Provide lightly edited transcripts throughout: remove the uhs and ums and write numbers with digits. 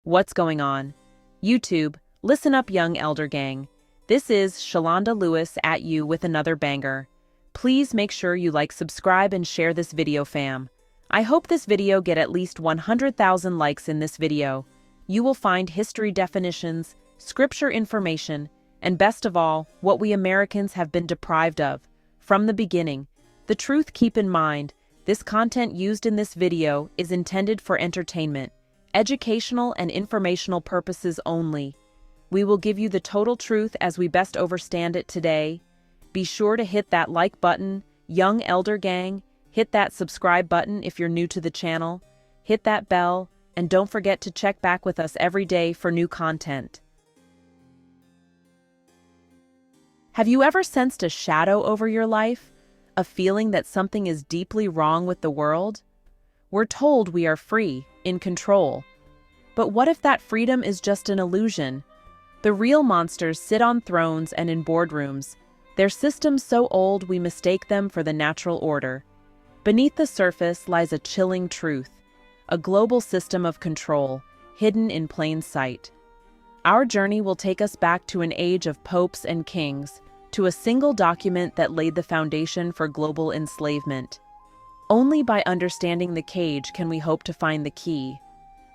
What's going on? YouTube, listen up, young elder gang. This is Shalonda Lewis at you with another banger. Please make sure you like, subscribe, and share this video, fam. I hope this video get at least 100,000 likes in this video. You will find history definitions, scripture information, and best of all, what we Americans have been deprived of from the beginning. The truth, keep in mind, this content used in this video is intended for entertainment, educational and informational purposes only. We will give you the total truth as we best understand it today. Be sure to hit that like button, young elder gang, hit that subscribe button if you're new to the channel, hit that bell, and don't forget to check back with us every day for new content. Have you ever sensed a shadow over your life? A feeling that something is deeply wrong with the world? We're told we are free, in control. But what if that freedom is just an illusion? The real monsters sit on thrones and in boardrooms, their systems so old we mistake them for the natural order. Beneath the surface lies a chilling truth, a global system of control, hidden in plain sight. Our journey will take us back to an age of popes and kings, to a single document that laid the foundation for global enslavement. Only by understanding the cage can we hope to find the key: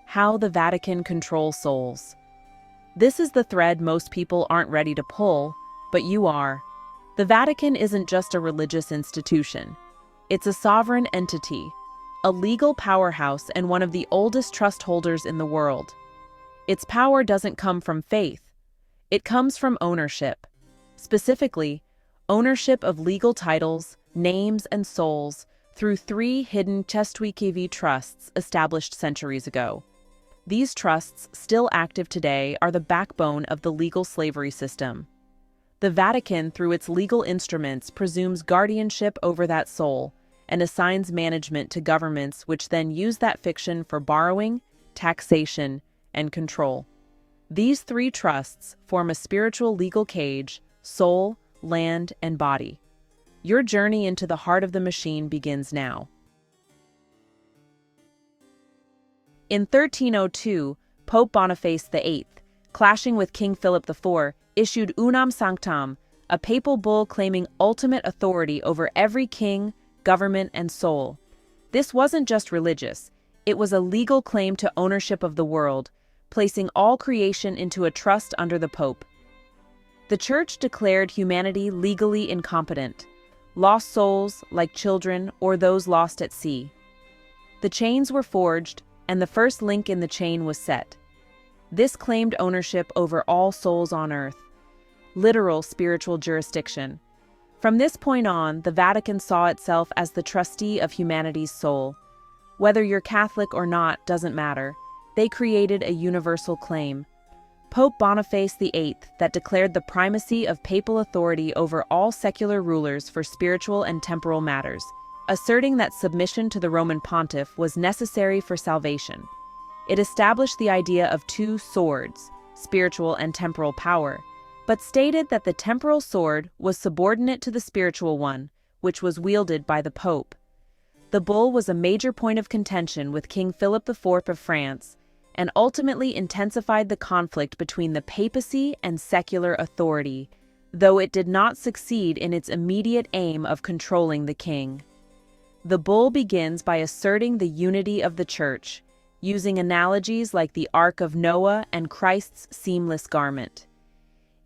how the Vatican controls souls. This is the thread most people aren't ready to pull, but you are. The Vatican isn't just a religious institution. It's a sovereign entity, a legal powerhouse and one of the oldest trust holders in the world. Its power doesn't come from faith. It comes from ownership. Specifically, ownership of legal titles, names, and souls through 3 hidden Cestui Que Vie Trusts established centuries ago. These trusts, still active today, are the backbone of the legal slavery system. The Vatican, through its legal instruments, presumes guardianship over that soul and assigns management to governments which then use that fiction for borrowing, taxation, and control. These 3 trusts form a spiritual legal cage: soul, land, and body. Your journey into the heart of the machine begins now. In 1302, Pope Boniface VIII, clashing with King Philip IV, issued Unam Sanctam, a papal bull claiming ultimate authority over every king, government, and soul. This wasn't just religious, it was a legal claim to ownership of the world, placing all creation into a trust under the Pope. The Church declared humanity legally incompetent, lost souls like children or those lost at sea. The chains were forged, and the first link in the chain was set. This claimed ownership over all souls on earth, literal spiritual jurisdiction. From this point on, the Vatican saw itself as the trustee of humanity's soul. Whether you're Catholic or not doesn't matter. They created a universal claim. Pope Boniface VIII that declared the primacy of papal authority over all secular rulers for spiritual and temporal matters, asserting that submission to the Roman pontiff was necessary for salvation. It established the idea of 2 swords, spiritual and temporal power, but stated that the temporal sword was subordinate to the spiritual one, which was wielded by the Pope. The bull was a major point of contention with King Philip IV of France, and ultimately intensified the conflict between the papacy and secular authority, though it did not succeed in its immediate aim of controlling the king. The bull begins by asserting the unity of the Church, using analogies like the Ark of Noah and Christ's seamless garment.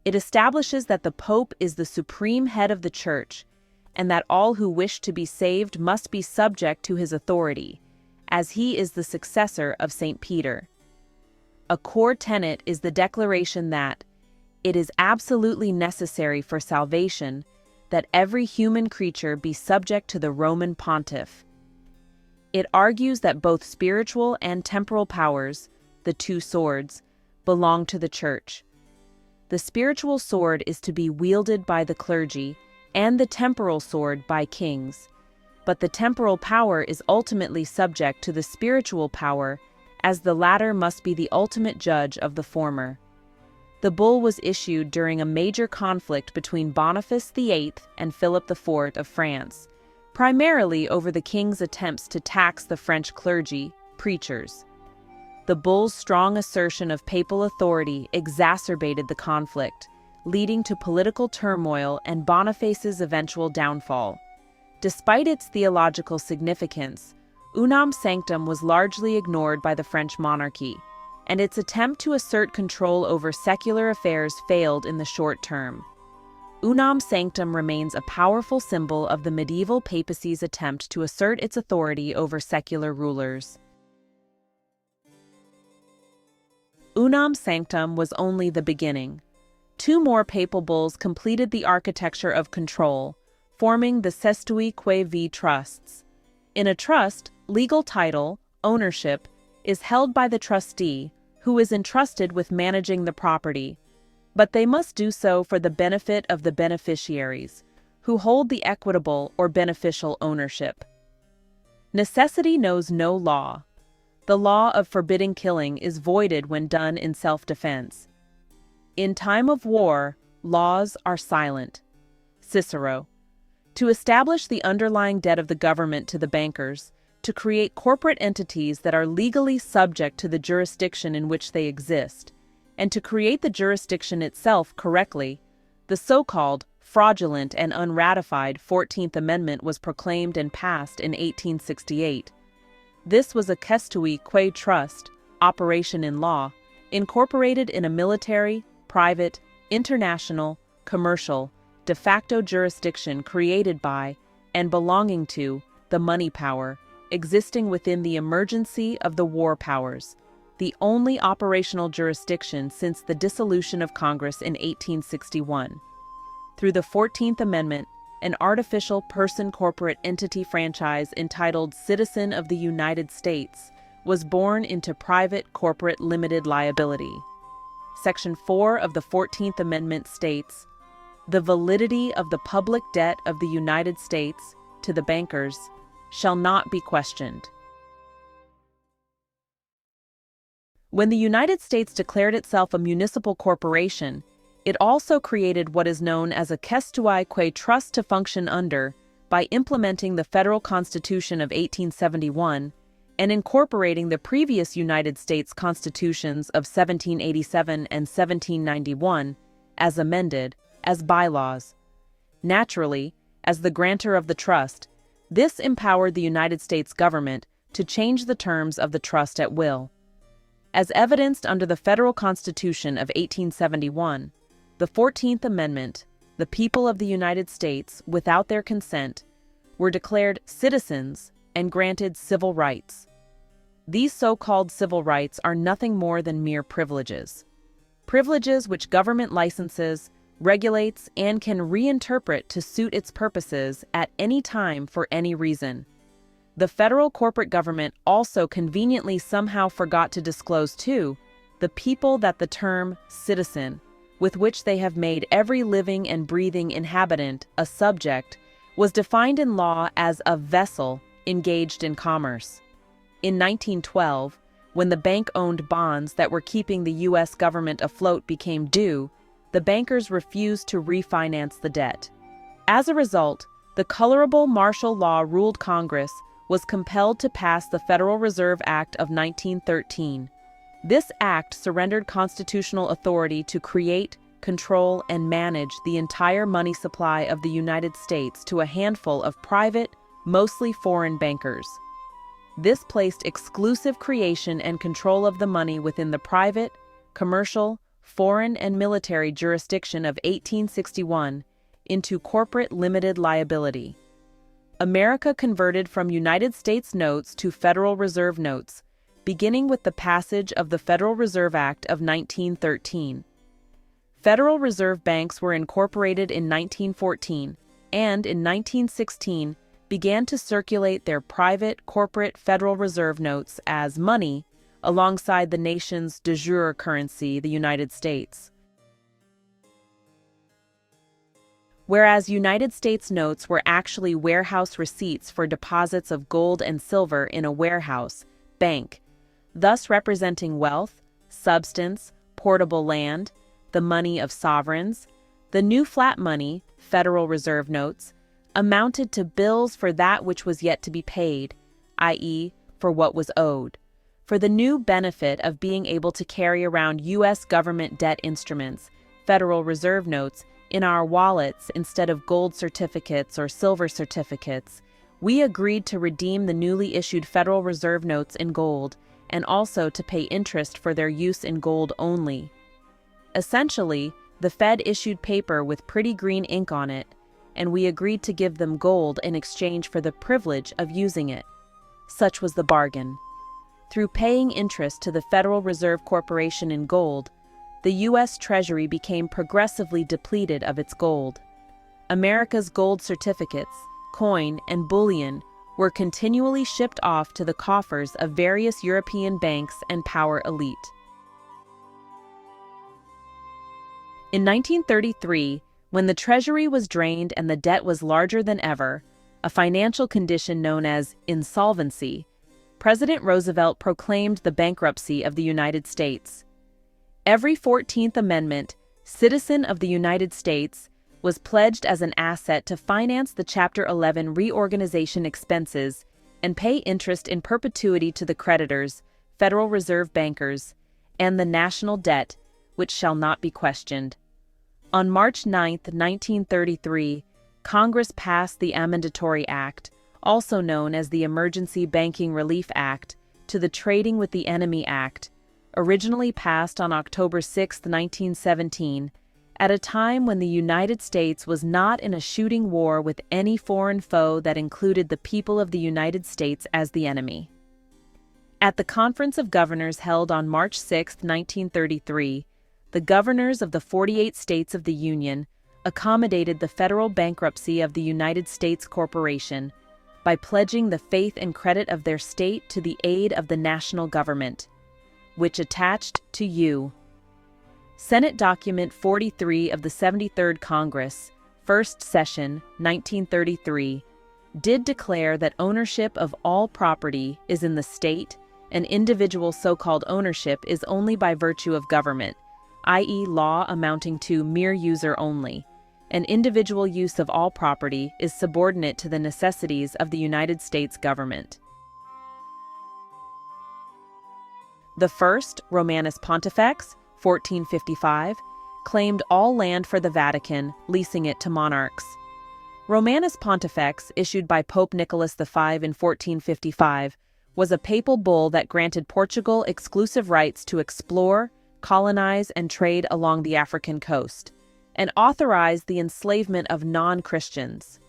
It establishes that the Pope is the supreme head of the Church, and that all who wish to be saved must be subject to his authority, as he is the successor of St. Peter. A core tenet is the declaration that it is absolutely necessary for salvation that every human creature be subject to the Roman pontiff. It argues that both spiritual and temporal powers, the 2 swords, belong to the Church. The spiritual sword is to be wielded by the clergy, and the temporal sword by kings. But the temporal power is ultimately subject to the spiritual power, as the latter must be the ultimate judge of the former. The bull was issued during a major conflict between Boniface VIII and Philip IV of France, primarily over the king's attempts to tax the French clergy, preachers. the bull's strong assertion of papal authority exacerbated the conflict, leading to political turmoil and Boniface's eventual downfall. Despite its theological significance, Unam Sanctam was largely ignored by the French monarchy, and its attempt to assert control over secular affairs failed in the short term. Unam Sanctam remains a powerful symbol of the medieval papacy's attempt to assert its authority over secular rulers. Unam Sanctam was only the beginning. Two more papal bulls completed the architecture of control, forming the Cestui Que Vie Trusts. In a trust, legal title, ownership, is held by the trustee, who is entrusted with managing the property, but they must do so for the benefit of the beneficiaries, who hold the equitable or beneficial ownership. Necessity knows no law. The law of forbidding killing is voided when done in self-defense. In time of war, laws are silent. Cicero. To establish the underlying debt of the government to the bankers, to create corporate entities that are legally subject to the jurisdiction in which they exist, and to create the jurisdiction itself correctly, the so-called fraudulent and unratified 14th Amendment was proclaimed and passed in 1868. This was a Cestui Que Trust, operation in law, incorporated in a military, private, international, commercial, de facto jurisdiction created by, and belonging to, the money power, existing within the emergency of the war powers, the only operational jurisdiction since the dissolution of Congress in 1861. Through the 14th Amendment, an artificial person-corporate entity franchise entitled Citizen of the United States was born into private corporate limited liability. Section 4 of the 14th Amendment states, "The validity of the public debt of the United States to the bankers shall not be questioned." When the United States declared itself a municipal corporation, it also created what is known as a Cestui Que Trust to function under by implementing the Federal Constitution of 1871 and incorporating the previous United States Constitutions of 1787 and 1791, as amended, as bylaws. Naturally, as the grantor of the trust, this empowered the United States government to change the terms of the trust at will. As evidenced under the Federal Constitution of 1871, the 14th Amendment, the people of the United States, without their consent, were declared citizens and granted civil rights. These so-called civil rights are nothing more than mere privileges. Privileges which government licenses, regulates, and can reinterpret to suit its purposes at any time for any reason. The federal corporate government also conveniently somehow forgot to disclose to the people that the term citizen, with which they have made every living and breathing inhabitant a subject, was defined in law as a vessel engaged in commerce. In 1912, when the bank-owned bonds that were keeping the U.S. government afloat became due, the bankers refused to refinance the debt. As a result, the colorable martial law ruled Congress was compelled to pass the Federal Reserve Act of 1913. This act surrendered constitutional authority to create, control, and manage the entire money supply of the United States to a handful of private, mostly foreign bankers. This placed exclusive creation and control of the money within the private, commercial, foreign, and military jurisdiction of 1861 into corporate limited liability. America converted from United States notes to Federal Reserve notes, beginning with the passage of the Federal Reserve Act of 1913. Federal Reserve banks were incorporated in 1914 and, in 1916, began to circulate their private corporate Federal Reserve notes as money alongside the nation's de jure currency, the United States. Whereas United States notes were actually warehouse receipts for deposits of gold and silver in a warehouse, bank, thus representing wealth, substance, portable land, the money of sovereigns, the new flat money, Federal Reserve notes, amounted to bills for that which was yet to be paid, i.e., for what was owed. for the new benefit of being able to carry around U.S. government debt instruments, Federal Reserve notes, in our wallets instead of gold certificates or silver certificates, we agreed to redeem the newly issued Federal Reserve notes in gold and also to pay interest for their use in gold only. Essentially, the Fed issued paper with pretty green ink on it, and we agreed to give them gold in exchange for the privilege of using it. Such was the bargain. Through paying interest to the Federal Reserve Corporation in gold, the U.S. Treasury became progressively depleted of its gold. America's gold certificates, coin, and bullion were continually shipped off to the coffers of various European banks and power elite. In 1933, when the Treasury was drained and the debt was larger than ever, a financial condition known as insolvency, President Roosevelt proclaimed the bankruptcy of the United States. Every 14th Amendment, citizen of the United States, was pledged as an asset to finance the Chapter 11 reorganization expenses and pay interest in perpetuity to the creditors, Federal Reserve bankers, and the national debt, which shall not be questioned. On March 9, 1933, Congress passed the Amendatory Act, also known as the Emergency Banking Relief Act, to the Trading with the Enemy Act, originally passed on October 6, 1917, at a time when the United States was not in a shooting war with any foreign foe that included the people of the United States as the enemy. At the Conference of Governors held on March 6, 1933, the governors of the 48 states of the Union accommodated the federal bankruptcy of the United States Corporation by pledging the faith and credit of their state to the aid of the national government, which attached to you. Senate Document 43 of the 73rd Congress, First Session, 1933, did declare that ownership of all property is in the state, and individual so-called ownership is only by virtue of government, i.e. law amounting to mere user only, and individual use of all property is subordinate to the necessities of the United States government. The first, Romanus Pontifex, 1455, claimed all land for the Vatican, leasing it to monarchs. Romanus Pontifex, issued by Pope Nicholas V in 1455, was a papal bull that granted Portugal exclusive rights to explore, colonize, and trade along the African coast, and authorized the enslavement of non-Christians.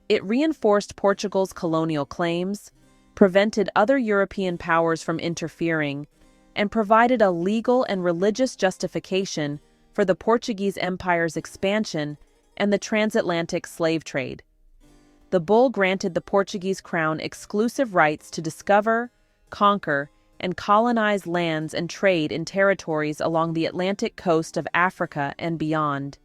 It reinforced Portugal's colonial claims, prevented other European powers from interfering, and provided a legal and religious justification for the Portuguese Empire's expansion and the transatlantic slave trade. The bull granted the Portuguese crown exclusive rights to discover, conquer, and colonize lands and trade in territories along the Atlantic coast of Africa and beyond.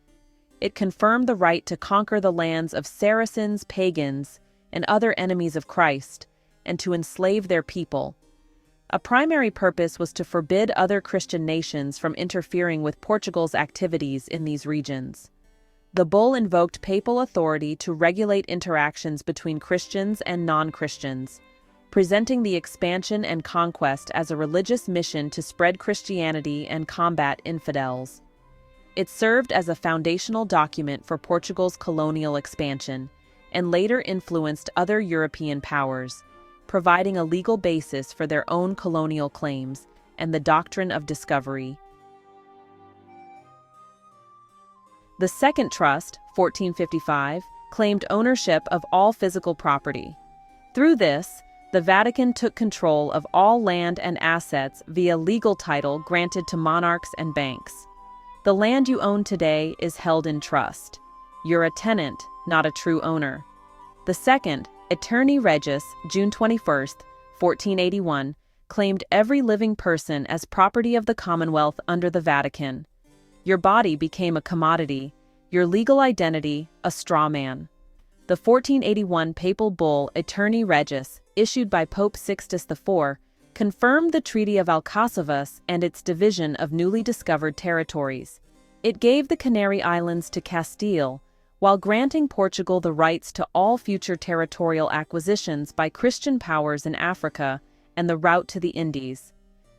It confirmed the right to conquer the lands of Saracens, pagans, and other enemies of Christ, and to enslave their people. A primary purpose was to forbid other Christian nations from interfering with Portugal's activities in these regions. The bull invoked papal authority to regulate interactions between Christians and non-Christians, presenting the expansion and conquest as a religious mission to spread Christianity and combat infidels. It served as a foundational document for Portugal's colonial expansion, and later influenced other European powers, providing a legal basis for their own colonial claims and the doctrine of discovery. The Second Trust, 1455, claimed ownership of all physical property. Through this, the Vatican took control of all land and assets via legal title granted to monarchs and banks. The land you own today is held in trust. You're a tenant, not a true owner. The second, Aeterni Regis, June 21, 1481, claimed every living person as property of the Commonwealth under the Vatican. Your body became a commodity, your legal identity a straw man. The 1481 papal bull Aeterni Regis, issued by Pope Sixtus IV, confirmed the Treaty of Alcáçovas and its division of newly discovered territories. It gave the Canary Islands to Castile, while granting Portugal the rights to all future territorial acquisitions by Christian powers in Africa and the route to the Indies.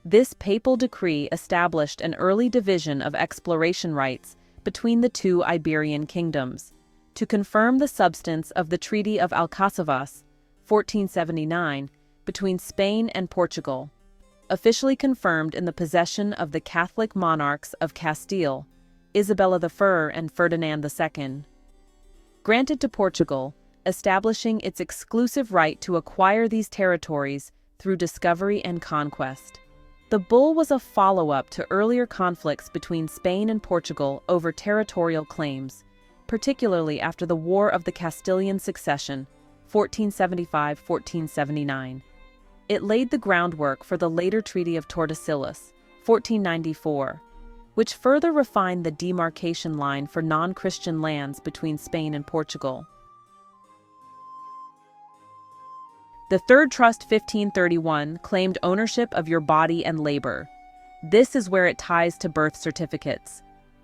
This papal decree established an early division of exploration rights between the two Iberian kingdoms, to confirm the substance of the Treaty of Alcáçovas, 1479, between Spain and Portugal, officially confirmed in the possession of the Catholic monarchs of Castile, Isabella I and Ferdinand II. Granted to Portugal, establishing its exclusive right to acquire these territories through discovery and conquest. The bull was a follow-up to earlier conflicts between Spain and Portugal over territorial claims, particularly after the War of the Castilian Succession, 1475–1479. It laid the groundwork for the later Treaty of Tordesillas, 1494, which further refined the demarcation line for non-Christian lands between Spain and Portugal. The Third Trust 1531 claimed ownership of your body and labor. This is where it ties to birth certificates.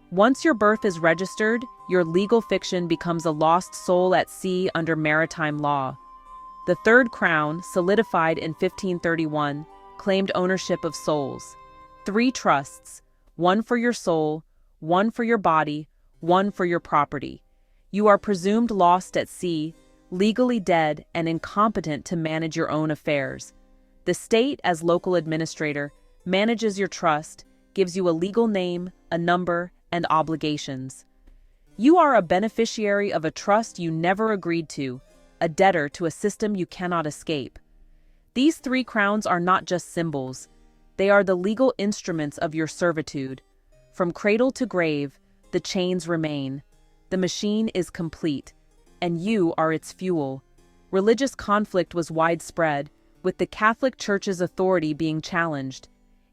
Once your birth is registered, your legal fiction becomes a lost soul at sea under maritime law. The Third Crown, solidified in 1531, claimed ownership of souls. 3 trusts, one for your soul, one for your body, one for your property. You are presumed lost at sea, legally dead and incompetent to manage your own affairs. The state, as local administrator, manages your trust, gives you a legal name, a number, and obligations. You are a beneficiary of a trust you never agreed to, a debtor to a system you cannot escape. These 3 crowns are not just symbols. They are the legal instruments of your servitude. From cradle to grave, the chains remain. The machine is complete, and you are its fuel. Religious conflict was widespread, with the Catholic Church's authority being challenged.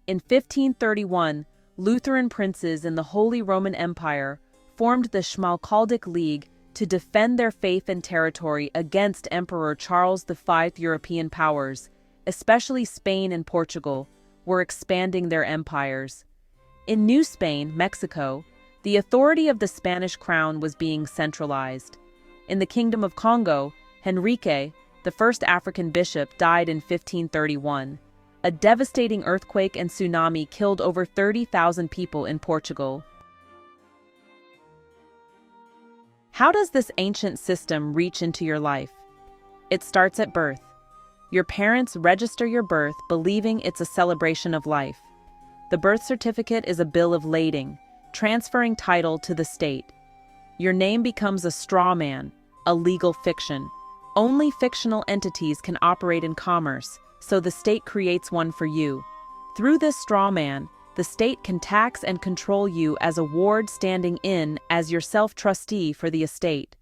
In 1531, Lutheran princes in the Holy Roman Empire formed the Schmalkaldic League to defend their faith and territory against Emperor Charles V. European powers, especially Spain and Portugal, were expanding their empires. In New Spain, Mexico, the authority of the Spanish crown was being centralized. In the Kingdom of Congo, Henrique, the first African bishop, died in 1531. A devastating earthquake and tsunami killed over 30,000 people in Portugal. How does this ancient system reach into your life? It starts at birth. Your parents register your birth believing it's a celebration of life. The birth certificate is a bill of lading, transferring title to the state. Your name becomes a straw man, a legal fiction. Only fictional entities can operate in commerce, so the state creates one for you. Through this straw man, the state can tax and control you as a ward standing in as your self-trustee for the estate.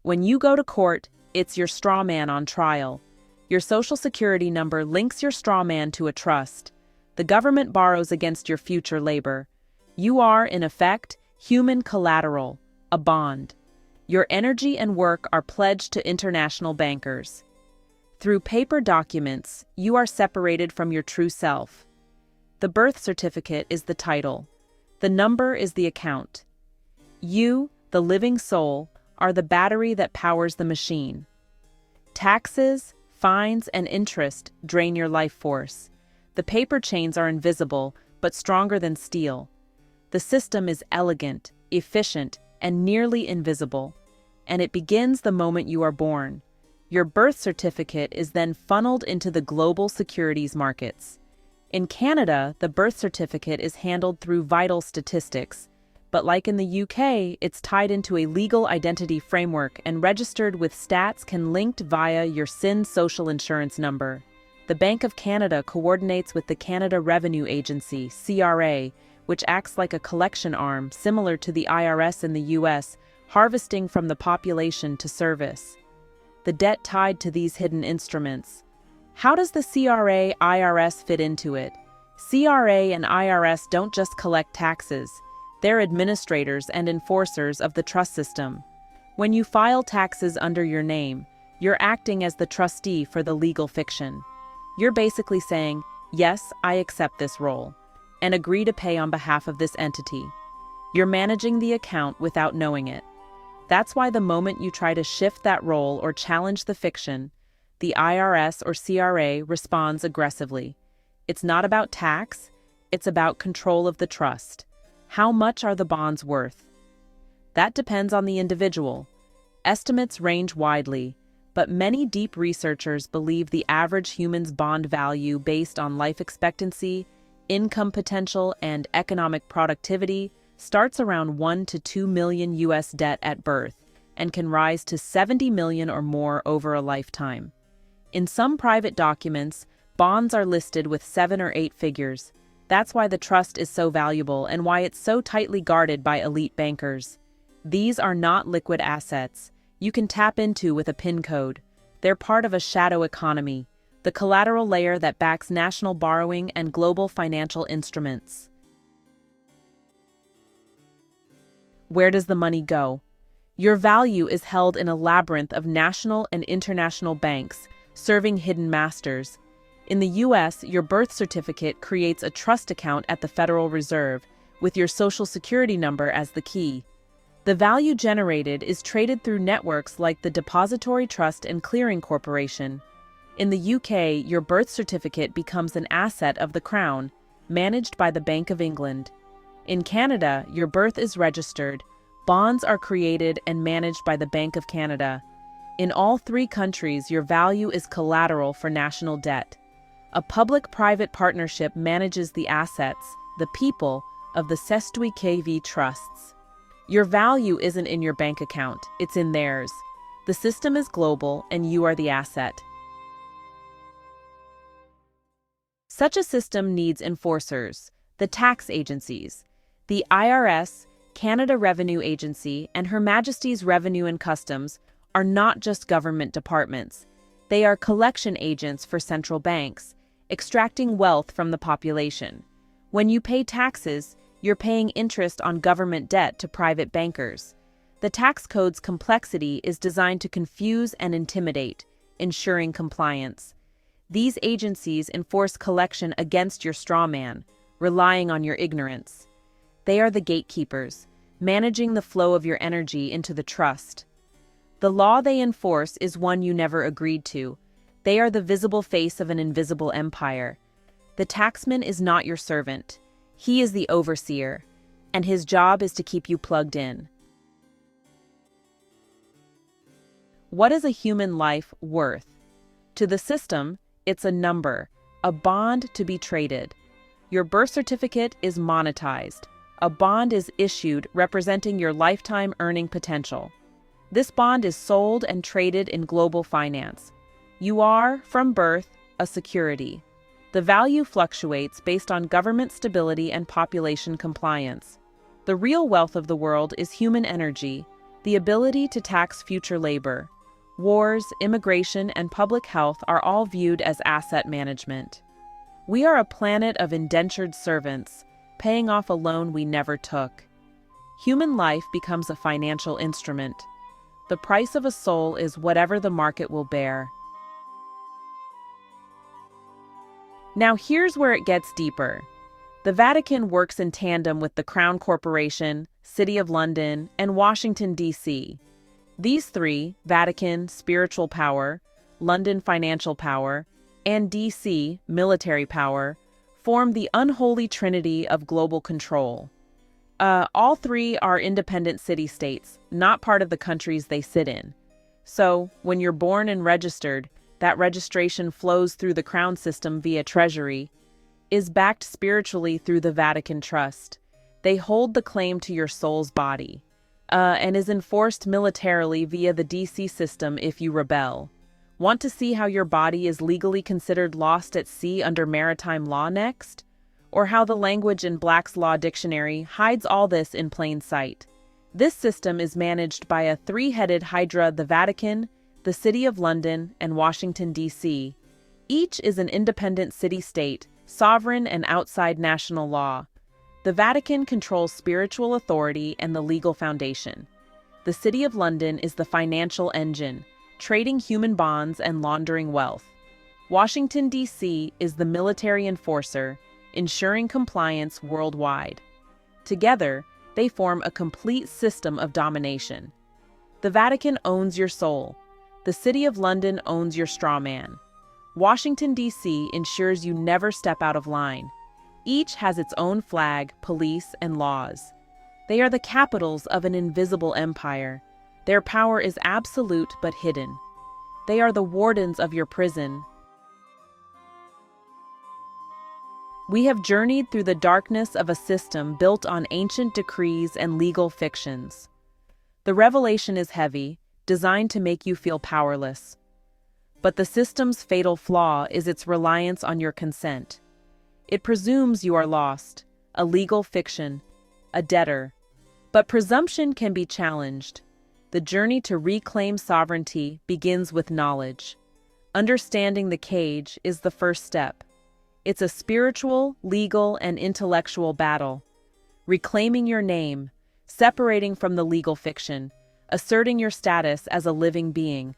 When you go to court, it's your straw man on trial. Your social security number links your straw man to a trust. The government borrows against your future labor. You are, in effect, human collateral, a bond. Your energy and work are pledged to international bankers. Through paper documents, you are separated from your true self. The birth certificate is the title. The number is the account. You, the living soul, are the battery that powers the machine. Taxes, fines, and interest drain your life force. The paper chains are invisible, but stronger than steel. The system is elegant, efficient, and nearly invisible, and it begins the moment you are born. Your birth certificate is then funneled into the global securities markets. In Canada, the birth certificate is handled through vital statistics, but like in the UK, it's tied into a legal identity framework and registered with Stats can linked via your SIN social insurance number. The Bank of Canada coordinates with the Canada Revenue Agency, CRA, which acts like a collection arm similar to the IRS in the US, harvesting from the population to service. The debt tied to these hidden instruments. How does the CRA-IRS fit into it? CRA and IRS don't just collect taxes. They're administrators and enforcers of the trust system. When you file taxes under your name, you're acting as the trustee for the legal fiction. You're basically saying, yes, I accept this role, and agree to pay on behalf of this entity. You're managing the account without knowing it. That's why the moment you try to shift that role or challenge the fiction, the IRS or CRA responds aggressively. It's not about tax, it's about control of the trust. How much are the bonds worth? That depends on the individual. Estimates range widely, but many deep researchers believe the average human's bond value based on life expectancy, income potential, and economic productivity starts around 1 to 2 million US debt at birth and can rise to 70 million or more over a lifetime. In some private documents, bonds are listed with 7 or 8 figures. That's why the trust is so valuable and why it's so tightly guarded by elite bankers. These are not liquid assets you can tap into with a PIN code. They're part of a shadow economy, the collateral layer that backs national borrowing and global financial instruments. Where does the money go? Your value is held in a labyrinth of national and international banks, serving hidden masters. In the US, your birth certificate creates a trust account at the Federal Reserve, with your Social Security number as the key. The value generated is traded through networks like the Depository Trust and Clearing Corporation. In the UK, your birth certificate becomes an asset of the Crown, managed by the Bank of England. In Canada, your birth is registered. Bonds are created and managed by the Bank of Canada. In all 3 countries, your value is collateral for national debt. A public-private partnership manages the assets, the people, of the Cestui Que Vie Trusts. Your value isn't in your bank account, it's in theirs. The system is global, and you are the asset. Such a system needs enforcers, the tax agencies. The IRS, Canada Revenue Agency, and Her Majesty's Revenue and Customs are not just government departments. They are collection agents for central banks, extracting wealth from the population. When you pay taxes, you're paying interest on government debt to private bankers. The tax code's complexity is designed to confuse and intimidate, ensuring compliance. These agencies enforce collection against your straw man, relying on your ignorance. They are the gatekeepers, managing the flow of your energy into the trust. The law they enforce is one you never agreed to. They are the visible face of an invisible empire. The taxman is not your servant. He is the overseer, and his job is to keep you plugged in. What is a human life worth? To the system, it's a number, a bond to be traded. Your birth certificate is monetized. A bond is issued representing your lifetime earning potential. This bond is sold and traded in global finance. You are, from birth, a security. The value fluctuates based on government stability and population compliance. The real wealth of the world is human energy, the ability to tax future labor. Wars, immigration, and public health are all viewed as asset management. We are a planet of indentured servants, paying off a loan we never took. Human life becomes a financial instrument. The price of a soul is whatever the market will bear. Now here's where it gets deeper. The Vatican works in tandem with the Crown Corporation, City of London, and Washington, D.C. These 3, Vatican, spiritual power, London, financial power, and D.C., military power, form the unholy trinity of global control. All 3 are independent city-states, not part of the countries they sit in. So, when you're born and registered, that registration flows through the crown system via treasury, is backed spiritually through the Vatican Trust. They hold the claim to your soul's body, and is enforced militarily via the DC system if you rebel. Want to see how your body is legally considered lost at sea under maritime law next? Or how the language in Black's Law Dictionary hides all this in plain sight? This system is managed by a 3-headed hydra: the Vatican, the City of London, and Washington, D.C. Each is an independent city-state, sovereign and outside national law. The Vatican controls spiritual authority and the legal foundation. The City of London is the financial engine, trading human bonds and laundering wealth. Washington, D.C. is the military enforcer, ensuring compliance worldwide. Together, they form a complete system of domination. The Vatican owns your soul. The City of London owns your straw man. Washington, D.C. ensures you never step out of line. Each has its own flag, police, and laws. They are the capitals of an invisible empire. Their power is absolute but hidden. They are the wardens of your prison. We have journeyed through the darkness of a system built on ancient decrees and legal fictions. The revelation is heavy, designed to make you feel powerless. But the system's fatal flaw is its reliance on your consent. It presumes you are lost, a legal fiction, a debtor. But presumption can be challenged. The journey to reclaim sovereignty begins with knowledge. Understanding the cage is the first step. It's a spiritual, legal, and intellectual battle. Reclaiming your name, separating from the legal fiction, asserting your status as a living being.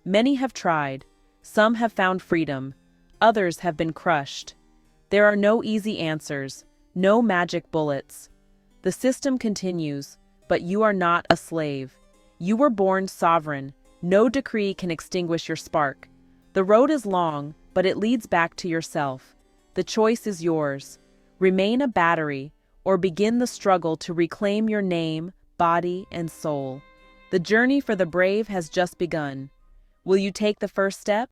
Many have tried. Some have found freedom. Others have been crushed. There are no easy answers, no magic bullets. The system continues, but you are not a slave. You were born sovereign. No decree can extinguish your spark. The road is long, but it leads back to yourself. The choice is yours. Remain a battery, or begin the struggle to reclaim your name, body, and soul. The journey for the brave has just begun. Will you take the first step?